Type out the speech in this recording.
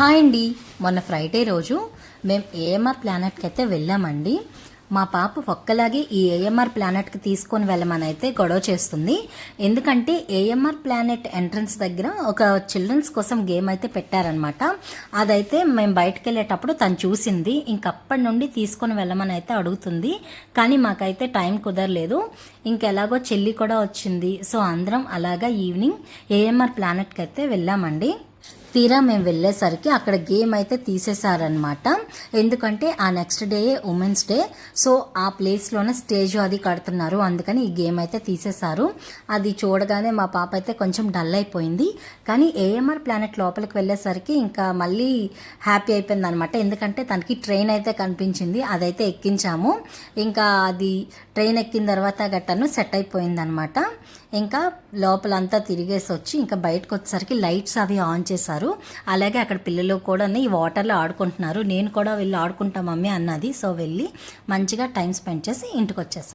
Hi అండి. మొన్న Friday రోజు మేము ఏఎంఆర్ ప్లానెట్కి అయితే వెళ్ళామండి. మా పాప ఒక్కలాగే ఈ ఏఎంఆర్ ప్లానెట్కి తీసుకొని వెళ్ళమని అయితే గొడవ చేస్తుంది. ఎందుకంటే ఏఎంఆర్ ప్లానెట్ ఎంట్రన్స్ దగ్గర ఒక చిల్డ్రన్స్ కోసం గేమ్ అయితే పెట్టారనమాట. అదైతే మేము బయటకు వెళ్ళేటప్పుడు తను చూసింది. ఇంకప్పటి నుండి తీసుకొని వెళ్ళమని అయితే అడుగుతుంది. కానీ మాకైతే టైం కుదరలేదు. ఇంకెలాగో చెల్లి కూడా వచ్చింది. సో అందరం అలాగా ఈవినింగ్ ఏఎంఆర్ ప్లానెట్కి అయితే వెళ్ళామండి. తీరా మేము వెళ్ళేసరికి అక్కడ గేమ్ అయితే తీసేశారనమాట. ఎందుకంటే ఆ next day women's day. So ఆ ప్లేస్లోనే స్టేజ్ అది కడుతున్నారు, అందుకని ఈ గేమ్ అయితే తీసేశారు. అది చూడగానే మా పాప అయితే కొంచెం డల్ అయిపోయింది. కానీ ఏఎంఆర్ ప్లానెట్ లోపలికి వెళ్ళేసరికి ఇంకా మళ్ళీ హ్యాపీ అయిపోయింది అనమాట. ఎందుకంటే తనకి ట్రైన్ అయితే కనిపించింది, అదైతే ఎక్కించాము. ఇంకా అది ట్రైన్ ఎక్కిన తర్వాత గట్టను సెట్ అయిపోయింది అనమాట. ఇంకా లోపలంతా తిరిగేసి వచ్చి ఇంకా బయటకు వచ్చేసరికి లైట్స్ అవి ఆన్ చేశారు. అలాగే అక్కడ పిల్లలు కూడా ఈ వాటర్లో ఆడుకుంటున్నారు. నేను కూడా వెళ్ళి ఆడుకుంటా మమ్మీ అన్నది. సో వెళ్ళి మంచిగా టైం స్పెండ్ చేసి ఇంటికి వచ్చేసాను.